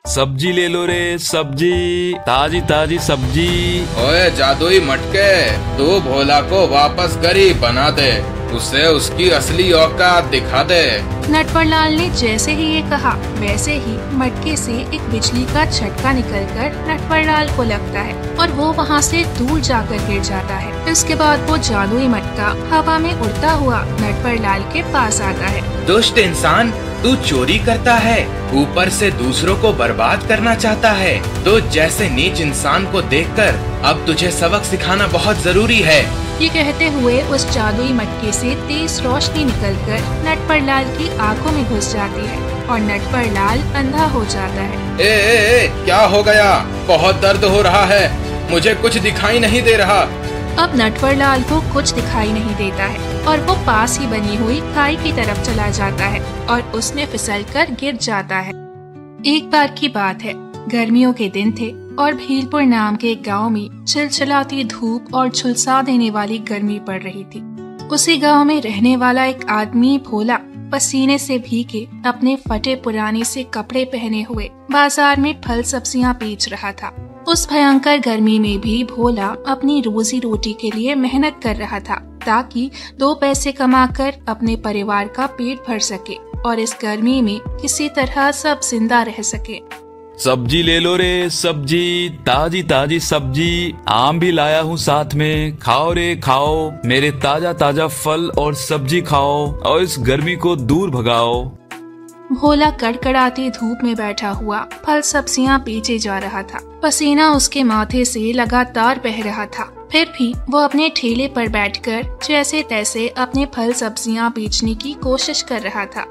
सब्जी ले लो रे, सब्जी, ताजी ताजी सब्जी। ओए जादुई मटके, तू भोला को वापस गरीब बना दे, उसे उसकी असली औकात दिखा दे। नटवरलाल ने जैसे ही ये कहा वैसे ही मटके से एक बिजली का झटका निकलकर नटवरलाल को लगता है और वो वहाँ से दूर जाकर गिर जाता है। इसके बाद वो जादुई मटका हवा में उड़ता हुआ नटवरलाल के पास आता है। दुष्ट इंसान, तू चोरी करता है, ऊपर से दूसरों को बर्बाद करना चाहता है। तो जैसे नीच इंसान को देखकर अब तुझे सबक सिखाना बहुत जरूरी है। ये कहते हुए उस जादुई मटके से तेज रोशनी निकलकर नटवरलाल की आंखों में घुस जाती है और नटवरलाल अंधा हो जाता है। ए, क्या हो गया? बहुत दर्द हो रहा है, मुझे कुछ दिखाई नहीं दे रहा। अब नटवरलाल को कुछ दिखाई नहीं देता है और वो पास ही बनी हुई खाई की तरफ चला जाता है और उसमें फिसलकर गिर जाता है। एक बार की बात है, गर्मियों के दिन थे और भीलपुर नाम के एक गाँव में चिलचिलाती धूप और झुलसा देने वाली गर्मी पड़ रही थी। उसी गांव में रहने वाला एक आदमी भोला पसीने से भीगे अपने फटे पुराने से कपड़े पहने हुए बाजार में फल सब्जियां बेच रहा था। उस भयंकर गर्मी में भी भोला अपनी रोजी रोटी के लिए मेहनत कर रहा था ताकि 2 पैसे कमाकर अपने परिवार का पेट भर सके और इस गर्मी में किसी तरह सब जिंदा रह सके। सब्जी ले लो रे, सब्जी, ताजी ताजी सब्जी, आम भी लाया हूँ साथ में, खाओ रे खाओ, मेरे ताजा ताजा फल और सब्जी खाओ और इस गर्मी को दूर भगाओ। भोला कड़कड़ाती धूप में बैठा हुआ फल सब्जियां बेचे जा रहा था। पसीना उसके माथे से लगातार बह रहा था, फिर भी वो अपने ठेले पर बैठकर जैसे तैसे अपने फल सब्जियां बेचने की कोशिश कर रहा था।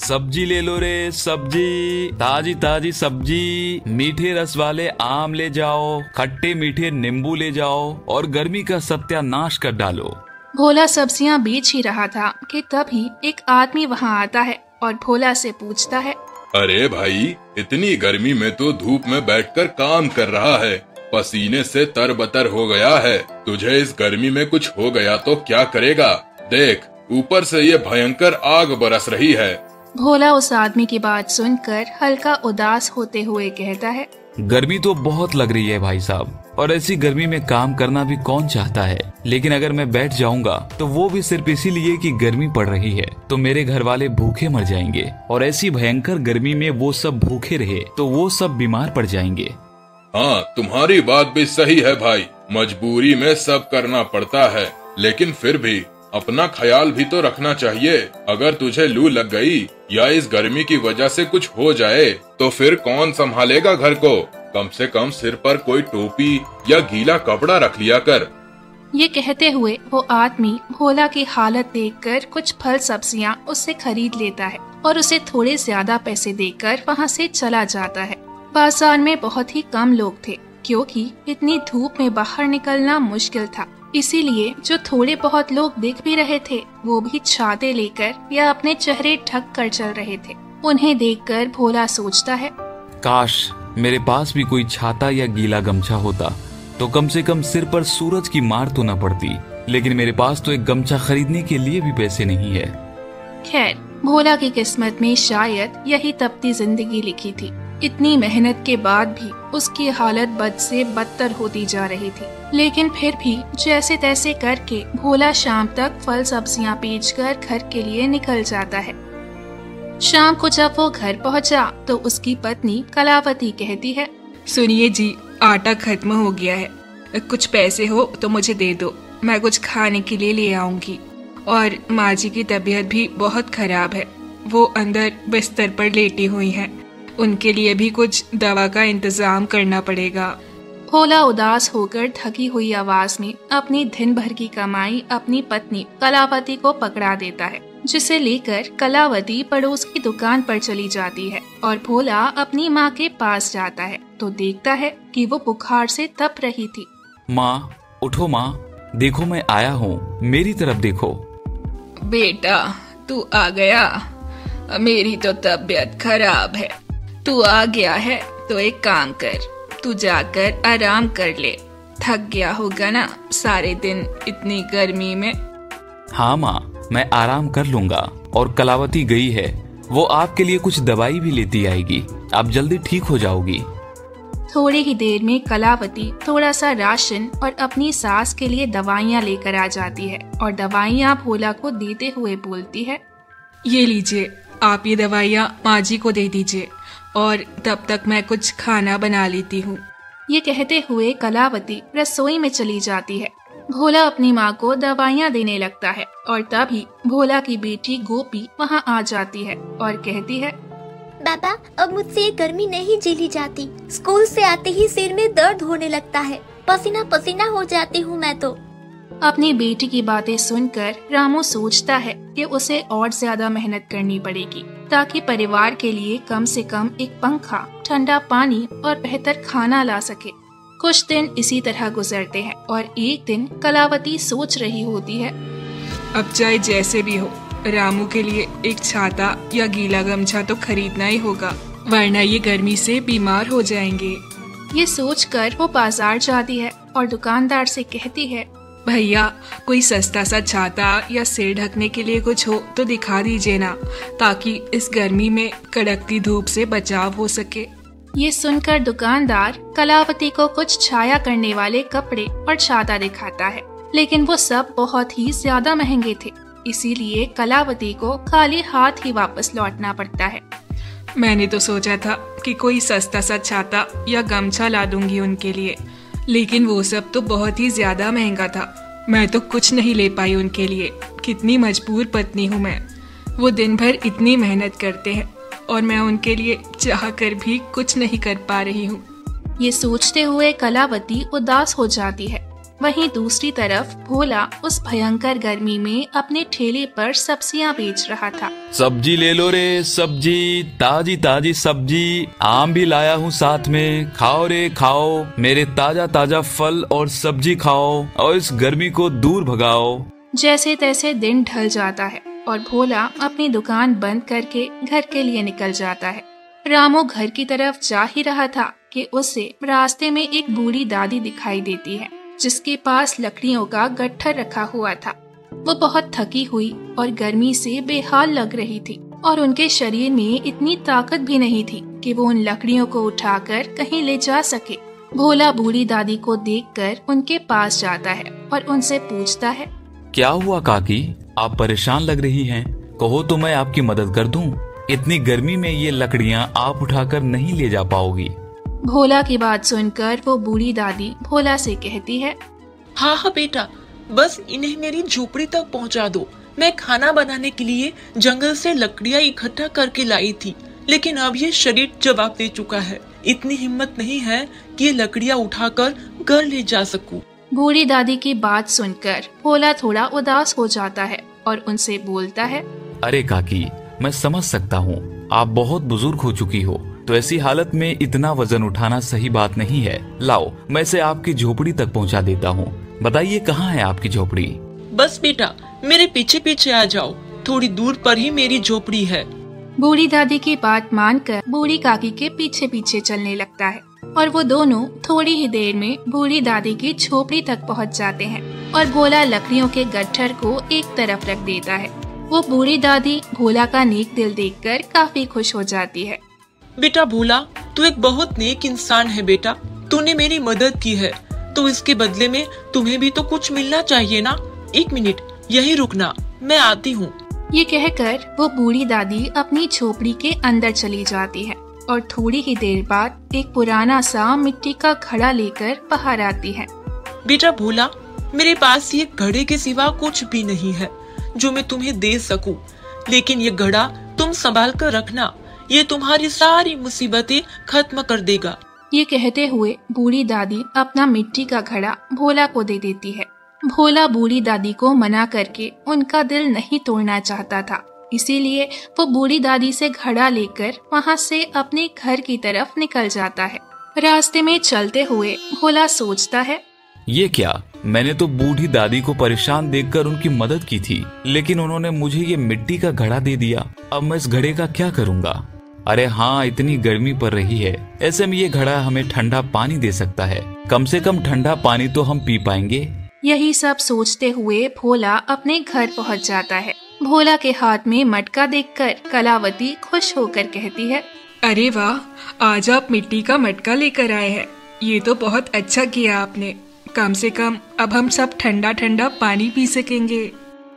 सब्जी ले लो रे, सब्जी, ताजी ताजी सब्जी, मीठे रस वाले आम ले जाओ, खट्टे मीठे नींबू ले जाओ और गर्मी का सत्यानाश कर डालो। भोला सब्जियां बेच ही रहा था कि तभी एक आदमी वहां आता है और भोला से पूछता है, अरे भाई, इतनी गर्मी में तो धूप में बैठकर काम कर रहा है, पसीने से तरबतर हो गया है। तुझे इस गर्मी में कुछ हो गया तो क्या करेगा? देख, ऊपर से ये भयंकर आग बरस रही है। भोला उस आदमी की बात सुनकर हल्का उदास होते हुए कहता है, गर्मी तो बहुत लग रही है भाई साहब, और ऐसी गर्मी में काम करना भी कौन चाहता है। लेकिन अगर मैं बैठ जाऊंगा तो वो भी सिर्फ इसीलिए कि गर्मी पड़ रही है, तो मेरे घर वाले भूखे मर जाएंगे और ऐसी भयंकर गर्मी में वो सब भूखे रहे तो वो सब बीमार पड़ जाएंगे। हाँ, तुम्हारी बात भी सही है भाई, मजबूरी में सब करना पड़ता है, लेकिन फिर भी अपना ख्याल भी तो रखना चाहिए। अगर तुझे लू लग गई या इस गर्मी की वजह से कुछ हो जाए तो फिर कौन संभालेगा घर को? कम से कम सिर पर कोई टोपी या गीला कपड़ा रख लिया कर। ये कहते हुए वो आदमी भोला की हालत देखकर कुछ फल सब्जियां उससे खरीद लेता है और उसे थोड़े ज्यादा पैसे देकर वहाँ से चला जाता है। बाजार में बहुत ही कम लोग थे क्योंकि इतनी धूप में बाहर निकलना मुश्किल था, इसीलिए जो थोड़े बहुत लोग दिख भी रहे थे वो भी छाते लेकर या अपने चेहरे ढक कर चल रहे थे। उन्हें देखकर भोला सोचता है, काश मेरे पास भी कोई छाता या गीला गमछा होता तो कम से कम सिर पर सूरज की मार तो न पड़ती, लेकिन मेरे पास तो एक गमछा खरीदने के लिए भी पैसे नहीं है। खैर, भोला की किस्मत में शायद यही तपती जिंदगी लिखी थी। इतनी मेहनत के बाद भी उसकी हालत बद से बदतर होती जा रही थी, लेकिन फिर भी जैसे तैसे करके भोला शाम तक फल सब्जियां बेचकर घर के लिए निकल जाता है। शाम को जब वो घर पहुंचा तो उसकी पत्नी कलावती कहती है, सुनिए जी, आटा खत्म हो गया है, कुछ पैसे हो तो मुझे दे दो, मैं कुछ खाने के लिए ले आऊंगी। और माँ जी की तबीयत भी बहुत खराब है, वो अंदर बिस्तर पर लेटी हुई हैं, उनके लिए भी कुछ दवा का इंतजाम करना पड़ेगा। भोला उदास होकर थकी हुई आवाज में अपनी दिन भर की कमाई अपनी पत्नी कलावती को पकड़ा देता है, जिसे लेकर कलावती पड़ोस की दुकान पर चली जाती है और भोला अपनी माँ के पास जाता है तो देखता है कि वो बुखार से तप रही थी। माँ उठो, माँ देखो मैं आया हूँ, मेरी तरफ देखो। बेटा तू आ गया, मेरी तो तबीयत खराब है। तू आ गया है तो एक काम कर, तू जाकर आराम कर ले, थक गया होगा ना सारे दिन इतनी गर्मी में। हाँ माँ, मैं आराम कर लूंगा। और कलावती गई है वो आपके लिए कुछ दवाई भी लेती आएगी, आप जल्दी ठीक हो जाओगी। थोड़ी ही देर में कलावती थोड़ा सा राशन और अपनी सास के लिए दवाइयाँ लेकर आ जाती है और दवाइयाँ भोला को देते हुए बोलती है, ये लीजिए, आप ये दवाइयाँ माँ जी को दे दीजिए और तब तक मैं कुछ खाना बना लेती हूँ। ये कहते हुए कलावती रसोई में चली जाती है। भोला अपनी माँ को दवाइयाँ देने लगता है और तभी भोला की बेटी गोपी वहाँ आ जाती है और कहती है, पापा, अब मुझसे ये गर्मी नहीं झेली जाती। स्कूल से आते ही सिर में दर्द होने लगता है, पसीना पसीना हो जाती हूँ मैं तो। अपनी बेटी की बातें सुनकर रामू सोचता है कि उसे और ज्यादा मेहनत करनी पड़ेगी ताकि परिवार के लिए कम से कम एक पंखा, ठंडा पानी और बेहतर खाना ला सके। कुछ दिन इसी तरह गुजरते हैं और एक दिन कलावती सोच रही होती है, अब चाहे जैसे भी हो, रामू के लिए एक छाता या गीला गमछा तो खरीदना ही होगा, वरना ये गर्मी से बीमार हो जाएंगे। ये सोचकर वो बाजार जाती है और दुकानदार से कहती है, भैया, कोई सस्ता सा छाता या सिर ढकने के लिए कुछ हो तो दिखा दीजिए ना, ताकि इस गर्मी में कड़कती धूप से बचाव हो सके। ये सुनकर दुकानदार कलावती को कुछ छाया करने वाले कपड़े और छाता दिखाता है, लेकिन वो सब बहुत ही ज्यादा महंगे थे, इसीलिए कलावती को खाली हाथ ही वापस लौटना पड़ता है। मैंने तो सोचा था कि कोई सस्ता सा छाता या गमछा ला दूंगी उनके लिए, लेकिन वो सब तो बहुत ही ज्यादा महंगा था। मैं तो कुछ नहीं ले पाई उनके लिए। कितनी मजबूर पत्नी हूँ मैं। वो दिन भर इतनी मेहनत करते हैं और मैं उनके लिए चाह कर भी कुछ नहीं कर पा रही हूँ। ये सोचते हुए कलावती उदास हो जाती है। वहीं दूसरी तरफ भोला उस भयंकर गर्मी में अपने ठेले पर सब्जियां बेच रहा था। सब्जी ले लो रे, सब्जी, ताजी ताजी सब्जी, आम भी लाया हूँ साथ में, खाओ रे खाओ, मेरे ताजा ताजा फल और सब्जी खाओ और इस गर्मी को दूर भगाओ। जैसे तैसे दिन ढल जाता है और भोला अपनी दुकान बंद करके घर के लिए निकल जाता है। रामू घर की तरफ जा ही रहा था कि उसे रास्ते में एक बूढ़ी दादी दिखाई देती है, जिसके पास लकड़ियों का गट्ठर रखा हुआ था। वो बहुत थकी हुई और गर्मी से बेहाल लग रही थी और उनके शरीर में इतनी ताकत भी नहीं थी कि वो उन लकड़ियों को उठाकर कहीं ले जा सके। भोला बूढ़ी दादी को देखकर उनके पास जाता है और उनसे पूछता है, क्या हुआ काकी, आप परेशान लग रही हैं? कहो तो मैं आपकी मदद कर दूं। इतनी गर्मी में ये लकड़ियां आप उठाकर नहीं ले जा पाओगी। भोला की बात सुनकर वो बूढ़ी दादी भोला से कहती है, हाँ हाँ बेटा, बस इन्हें मेरी झोपड़ी तक पहुंचा दो। मैं खाना बनाने के लिए जंगल से लकड़ियां इकट्ठा करके लाई थी, लेकिन अब ये शरीर जवाब दे चुका है। इतनी हिम्मत नहीं है कि ये लकड़ियां उठाकर घर ले जा सकूं। बूढ़ी दादी की बात सुनकर भोला थोड़ा उदास हो जाता है और उनसे बोलता है, अरे काकी, मैं समझ सकता हूँ, आप बहुत बुजुर्ग हो चुकी हो, तो ऐसी हालत में इतना वजन उठाना सही बात नहीं है। लाओ, मैं इसे आपकी झोपड़ी तक पहुँचा देता हूँ। बताइए कहाँ है आपकी झोपड़ी? बस बेटा, मेरे पीछे पीछे आ जाओ, थोड़ी दूर पर ही मेरी झोपड़ी है। बूढ़ी दादी की बात मानकर बूढ़ी काकी के पीछे पीछे चलने लगता है और वो दोनों थोड़ी ही देर में बूढ़ी दादी की झोपड़ी तक पहुंच जाते हैं और भोला लकड़ियों के गट्ठर को एक तरफ रख देता है। वो बूढ़ी दादी भोला का नेक दिल देखकर काफी खुश हो जाती है। बेटा भोला, तू एक बहुत नेक इंसान है बेटा। तूने मेरी मदद की है, तो इसके बदले में तुम्हें भी तो कुछ मिलना चाहिए ना। एक मिनट यही रुकना, मैं आती हूँ। ये कहकर वो बूढ़ी दादी अपनी झोपड़ी के अंदर चली जाती है और थोड़ी ही देर बाद एक पुराना सा मिट्टी का घड़ा लेकर बाहर आती है। बेटा भोला, मेरे पास ये घड़े के सिवा कुछ भी नहीं है जो मैं तुम्हें दे सकूं, लेकिन ये घड़ा तुम संभाल कर रखना, ये तुम्हारी सारी मुसीबतें खत्म कर देगा। ये कहते हुए बूढ़ी दादी अपना मिट्टी का घड़ा भोला को दे देती है। भोला बूढ़ी दादी को मना करके उनका दिल नहीं तोड़ना चाहता था, इसीलिए वो बूढ़ी दादी से घड़ा लेकर वहाँ से अपने घर की तरफ निकल जाता है। रास्ते में चलते हुए भोला सोचता है, ये क्या, मैंने तो बूढ़ी दादी को परेशान देखकर उनकी मदद की थी, लेकिन उन्होंने मुझे ये मिट्टी का घड़ा दे दिया। अब मैं इस घड़े का क्या करूँगा? अरे हाँ, इतनी गर्मी पड़ रही है, ऐसे में ये घड़ा हमें ठंडा पानी दे सकता है। कम से कम ठंडा पानी तो हम पी पाएंगे। यही सब सोचते हुए भोला अपने घर पहुंच जाता है भोला के हाथ में मटका देखकर कलावती खुश होकर कहती है, अरे वाह, आज आप मिट्टी का मटका लेकर आए हैं। ये तो बहुत अच्छा किया आपने। कम से कम अब हम सब ठंडा ठंडा पानी पी सकेंगे।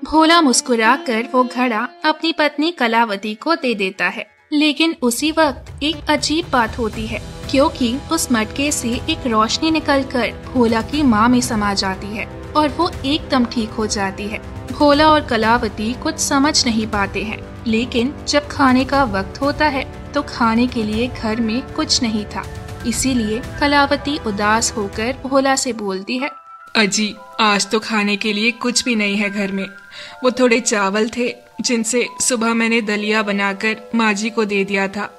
भोला मुस्कुराकर वो घड़ा अपनी पत्नी कलावती को दे देता है। लेकिन उसी वक्त एक अजीब बात होती है, क्योंकि उस मटके से एक रोशनी निकलकर भोला की माँ में समा जाती है और वो एकदम ठीक हो जाती है। भोला और कलावती कुछ समझ नहीं पाते हैं, लेकिन जब खाने का वक्त होता है तो खाने के लिए घर में कुछ नहीं था। इसीलिए कलावती उदास होकर भोला से बोलती है, अजी, आज तो खाने के लिए कुछ भी नहीं है घर में। वो थोड़े चावल थे जिनसे सुबह मैंने दलिया बनाकर माँ जी को दे दिया था।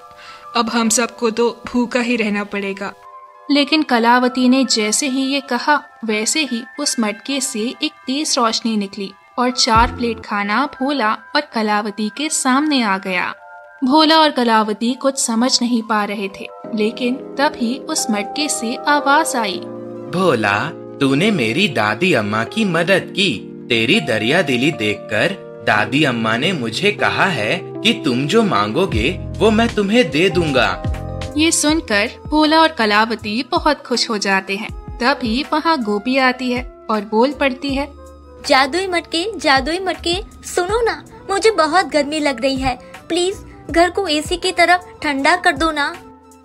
अब हम सबको तो भूखा ही रहना पड़ेगा। लेकिन कलावती ने जैसे ही ये कहा, वैसे ही उस मटके से एक तेज रोशनी निकली और 4 प्लेट खाना भोला और कलावती के सामने आ गया। भोला और कलावती कुछ समझ नहीं पा रहे थे, लेकिन तभी उस मटके से आवाज आई, भोला, तूने मेरी दादी अम्मा की मदद की। तेरी दरिया दिली देखकर दादी अम्मा ने मुझे कहा है कि तुम जो मांगोगे वो मैं तुम्हें दे दूंगा। ये सुनकर भोला और कलावती बहुत खुश हो जाते हैं। तभी वहाँ गोपी आती है और बोल पड़ती है, जादुई मटके, सुनो ना, मुझे बहुत गर्मी लग रही है। प्लीज घर को एसी की तरह ठंडा कर दो ना।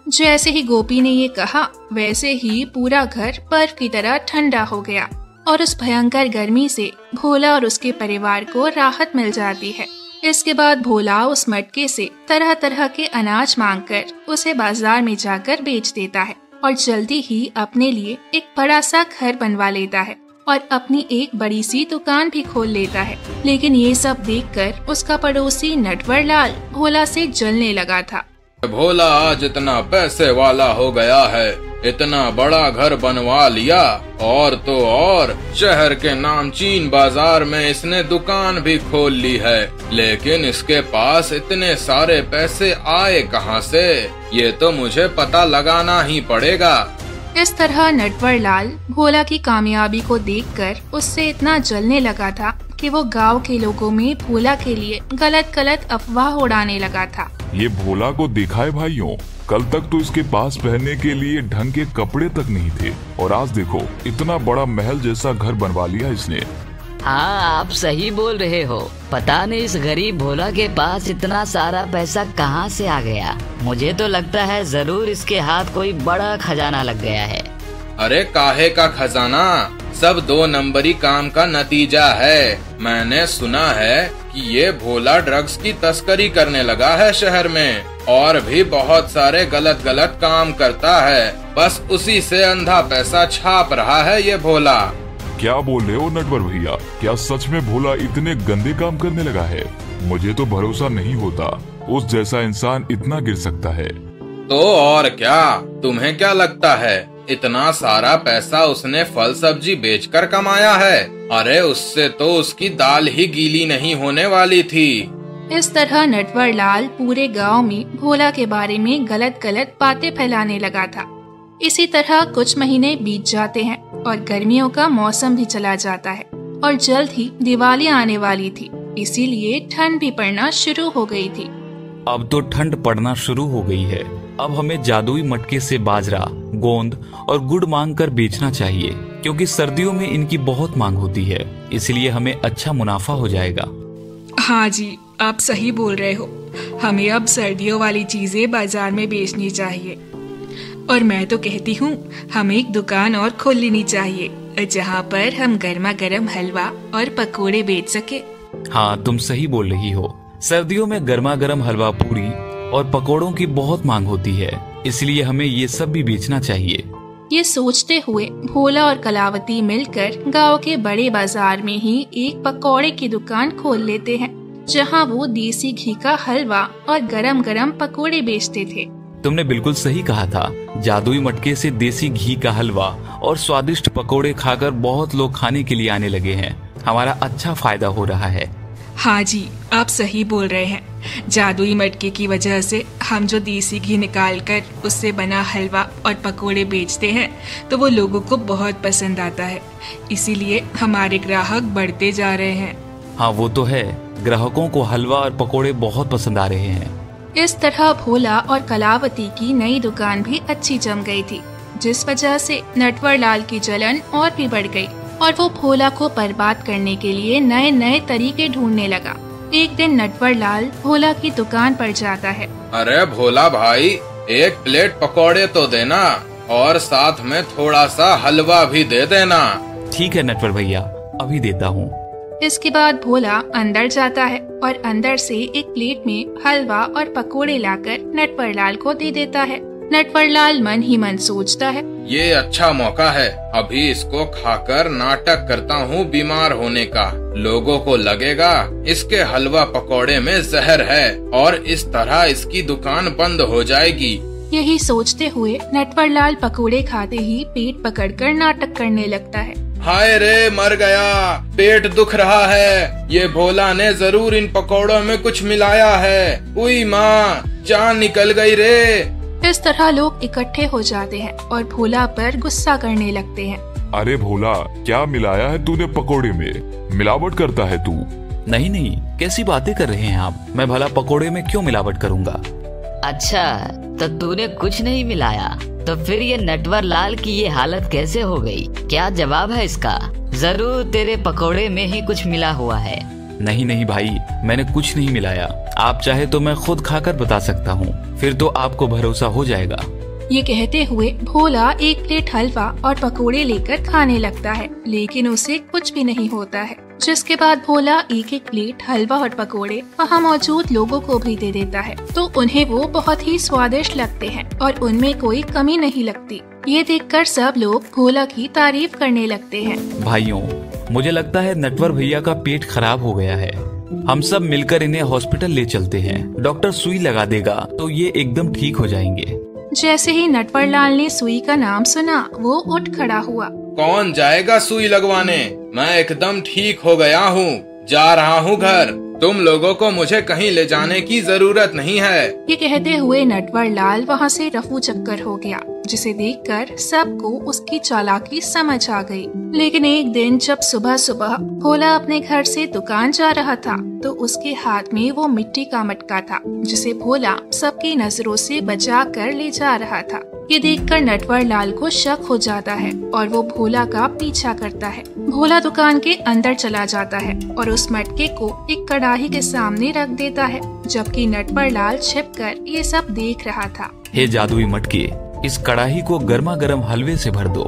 जैसे ही गोपी ने ये कहा, वैसे ही पूरा घर बर्फ की तरह ठंडा हो गया और उस भयंकर गर्मी से भोला और उसके परिवार को राहत मिल जाती है। इसके बाद भोला उस मटके से तरह तरह के अनाज मांगकर उसे बाजार में जाकर बेच देता है और जल्दी ही अपने लिए एक बड़ा सा घर बनवा लेता है और अपनी एक बड़ी सी दुकान भी खोल लेता है। लेकिन ये सब देखकर उसका पड़ोसी नटवरलाल भोला से जलने लगा था। भोला आज इतना पैसे वाला हो गया है, इतना बड़ा घर बनवा लिया, और तो और शहर के नामचीन बाजार में इसने दुकान भी खोल ली है। लेकिन इसके पास इतने सारे पैसे आए कहाँ से, ये तो मुझे पता लगाना ही पड़ेगा। इस तरह नटवरलाल भोला की कामयाबी को देखकर उससे इतना जलने लगा था कि वो गांव के लोगों में भोला के लिए गलत गलत अफवाह उड़ाने लगा था। ये भोला को देखा है भाइयों, कल तक तो इसके पास पहनने के लिए ढंग के कपड़े तक नहीं थे, और आज देखो इतना बड़ा महल जैसा घर बनवा लिया इसने। हाँ, आप सही बोल रहे हो। पता नहीं इस गरीब भोला के पास इतना सारा पैसा कहाँ से आ गया। मुझे तो लगता है जरूर इसके हाथ कोई बड़ा खजाना लग गया है। अरे काहे का खजाना, सब 2 नंबरी काम का नतीजा है। मैंने सुना है कि ये भोला ड्रग्स की तस्करी करने लगा है शहर में, और भी बहुत सारे गलत गलत काम करता है। बस उसी से अंधा पैसा छाप रहा है ये भोला। क्या बोल रहे हो नटवर भैया, क्या सच में भोला इतने गंदे काम करने लगा है? मुझे तो भरोसा नहीं होता उस जैसा इंसान इतना गिर सकता है। तो और क्या, तुम्हें क्या लगता है इतना सारा पैसा उसने फल सब्जी बेचकर कमाया है? अरे उससे तो उसकी दाल ही गीली नहीं होने वाली थी। इस तरह नटवरलाल पूरे गांव में भोला के बारे में गलत गलत बातें फैलाने लगा था। इसी तरह कुछ महीने बीत जाते हैं और गर्मियों का मौसम भी चला जाता है और जल्द ही दिवाली आने वाली थी, इसीलिए ठंड भी पड़ना शुरू हो गई थी। अब तो ठंड पड़ना शुरू हो गई है। अब हमें जादुई मटके से बाजरा, गोंद और गुड़ मांग कर बेचना चाहिए, क्योंकि सर्दियों में इनकी बहुत मांग होती है, इसलिए हमें अच्छा मुनाफा हो जाएगा। हाँ जी, आप सही बोल रहे हो। हमें अब सर्दियों वाली चीजें बाजार में बेचनी चाहिए, और मैं तो कहती हूँ हमें एक दुकान और खोल लेनी चाहिए, जहाँ पर हम गर्मा गर्म हलवा और पकोड़े बेच सके। हाँ, तुम सही बोल रही हो। सर्दियों में गर्मा गर्म हलवा पूरी और पकोड़ों की बहुत मांग होती है, इसलिए हमें ये सब भी बेचना चाहिए। ये सोचते हुए भोला और कलावती मिलकर गांव के बड़े बाजार में ही एक पकोड़े की दुकान खोल लेते हैं, जहां वो देसी घी का हलवा और गरम गरम पकोड़े बेचते थे। तुमने बिल्कुल सही कहा था। जादुई मटके से देसी घी का हलवा और स्वादिष्ट पकोड़े खाकर बहुत लोग खाने के लिए आने लगे हैं। हमारा अच्छा फायदा हो रहा है। हाँ जी, आप सही बोल रहे हैं। जादुई मटके की वजह से हम जो देसी घी निकालकर उससे बना हलवा और पकोड़े बेचते हैं, तो वो लोगों को बहुत पसंद आता है, इसीलिए हमारे ग्राहक बढ़ते जा रहे हैं। हाँ वो तो है, ग्राहकों को हलवा और पकोड़े बहुत पसंद आ रहे हैं। इस तरह भोला और कलावती की नई दुकान भी अच्छी जम गई थी, जिस वजह से नटवरलाल की जलन और भी बढ़ गई और वो भोला को बर्बाद करने के लिए नए नए तरीके ढूंढने लगा। एक दिन नटवरलाल भोला की दुकान पर जाता है। अरे भोला भाई, एक प्लेट पकौड़े तो देना और साथ में थोड़ा सा हलवा भी दे देना। ठीक है नटवर भैया, अभी देता हूँ। इसके बाद भोला अंदर जाता है और अंदर से एक प्लेट में हलवा और पकोड़े लाकर नटवरलाल को दे देता है। नटवरलाल मन ही मन सोचता है, ये अच्छा मौका है, अभी इसको खाकर नाटक करता हूँ बीमार होने का। लोगों को लगेगा इसके हलवा पकौड़े में जहर है और इस तरह इसकी दुकान बंद हो जाएगी। यही सोचते हुए नटवरलाल पकोड़े खाते ही पेट पकड़कर नाटक करने लगता है। हाय रे, मर गया, पेट दुख रहा है, ये भोला ने जरूर इन पकौड़ों में कुछ मिलाया है। उई माँ, जान निकल गई रे। इस तरह लोग इकट्ठे हो जाते हैं और भोला पर गुस्सा करने लगते हैं। अरे भोला, क्या मिलाया है तूने पकोड़े में? मिलावट करता है तू? नहीं नहीं, कैसी बातें कर रहे हैं आप? मैं भला पकोड़े में क्यों मिलावट करूँगा? अच्छा, तो तूने कुछ नहीं मिलाया, तो फिर ये नटवरलाल की ये हालत कैसे हो गई? क्या जवाब है इसका? जरूर तेरे पकोड़े में ही कुछ मिला हुआ है। नहीं नहीं भाई, मैंने कुछ नहीं मिलाया। आप चाहे तो मैं खुद खाकर बता सकता हूँ, फिर तो आपको भरोसा हो जाएगा। ये कहते हुए भोला एक प्लेट हलवा और पकोड़े लेकर खाने लगता है, लेकिन उसे कुछ भी नहीं होता है। जिसके बाद भोला एक एक प्लेट हलवा और पकोड़े वहाँ मौजूद लोगों को भी दे देता है, तो उन्हें वो बहुत ही स्वादिष्ट लगते हैं और उनमें कोई कमी नहीं लगती। ये देखकर सब लोग भोला की तारीफ करने लगते हैं। भाइयों, मुझे लगता है नटवर भैया का पेट खराब हो गया है। हम सब मिलकर इन्हें हॉस्पिटल ले चलते हैं। डॉक्टर सुई लगा देगा तो ये एकदम ठीक हो जाएंगे। जैसे ही नटवरलाल ने सुई का नाम सुना, वो उठ खड़ा हुआ। कौन जाएगा सुई लगवाने? मैं एकदम ठीक हो गया हूँ, जा रहा हूँ घर। तुम लोगों को मुझे कहीं ले जाने की जरूरत नहीं है। ये कहते हुए नटवरलाल वहाँ से रफू चक्कर हो गया, जिसे देखकर सबको उसकी चालाकी समझ आ गई। लेकिन एक दिन जब सुबह सुबह भोला अपने घर से दुकान जा रहा था, तो उसके हाथ में वो मिट्टी का मटका था, जिसे भोला सबकी नजरों से बचा कर ले जा रहा था। ये देखकर नटवरलाल को शक हो जाता है और वो भोला का पीछा करता है। भोला दुकान के अंदर चला जाता है और उस मटके को एक कढ़ाई के सामने रख देता है, जबकि नटवरलाल छिपकर ये सब देख रहा था। हे जादुई मटके, इस कढ़ाई को गर्मा गर्म हलवे से भर दो।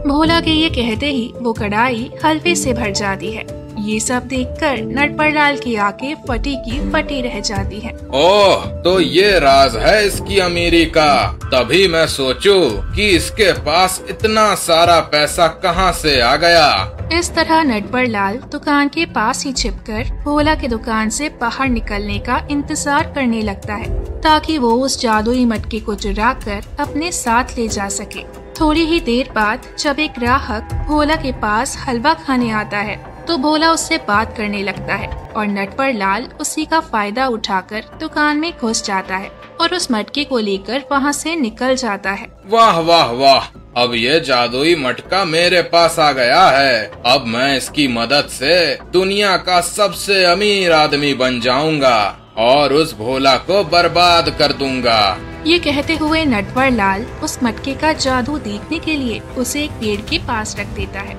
भोला के ये कहते ही वो कढ़ाई हलवे से भर जाती है। ये सब देखकर नटवरलाल की आंखें फटी की फटी रह जाती हैं। ओह, तो ये राज है इसकी अमीरी का। तभी मैं सोचूं कि इसके पास इतना सारा पैसा कहाँ से आ गया। इस तरह नटवरलाल दुकान के पास ही छिपकर भोला के दुकान से बाहर निकलने का इंतजार करने लगता है, ताकि वो उस जादुई मटके को चुरा कर अपने साथ ले जा सके। थोड़ी ही देर बाद जब एक ग्राहक भोला के पास हलवा खाने आता है, तो भोला उससे बात करने लगता है और नटवरलाल उसी का फायदा उठाकर दुकान में घुस जाता है और उस मटके को लेकर वहाँ से निकल जाता है। वाह वाह वाह, अब ये जादुई मटका मेरे पास आ गया है। अब मैं इसकी मदद से दुनिया का सबसे अमीर आदमी बन जाऊंगा और उस भोला को बर्बाद कर दूंगा। ये कहते हुए नटवरलाल उस मटके का जादू देखने के लिए उसे एक पेड़ के पास रख देता है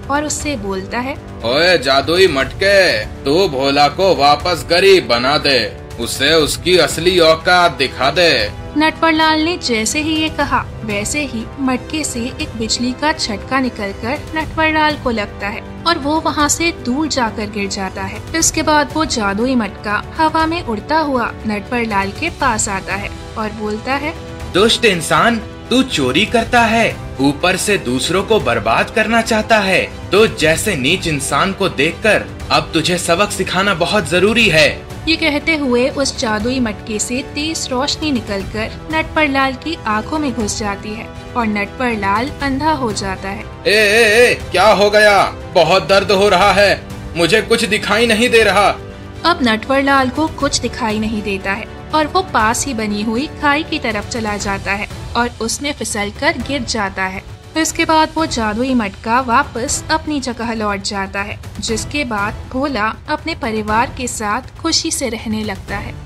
और उससे बोलता है, ओए जादुई मटके, तू भोला को वापस गरीब बना दे, उसे उसकी असली औकात दिखा दे। नटवरलाल ने जैसे ही ये कहा, वैसे ही मटके से एक बिजली का झटका निकलकर नटवरलाल को लगता है और वो वहाँ से दूर जाकर गिर जाता है। इसके बाद वो जादुई मटका हवा में उड़ता हुआ नटवरलाल के पास आता है और बोलता है, दुष्ट इंसान, तू चोरी करता है, ऊपर से दूसरों को बर्बाद करना चाहता है। तो जैसे नीच इंसान को देखकर अब तुझे सबक सिखाना बहुत जरूरी है। ये कहते हुए उस जादुई मटके से तेज रोशनी निकलकर नटवरलाल की आंखों में घुस जाती है और नटवरलाल अंधा हो जाता है। ए, क्या हो गया? बहुत दर्द हो रहा है, मुझे कुछ दिखाई नहीं दे रहा। अब नटवरलाल को कुछ दिखाई नहीं देता है और वो पास ही बनी हुई खाई की तरफ चला जाता है और उसमें फिसलकर गिर जाता है। इसके बाद वो जादुई मटका वापस अपनी जगह लौट जाता है, जिसके बाद भोला अपने परिवार के साथ खुशी से रहने लगता है।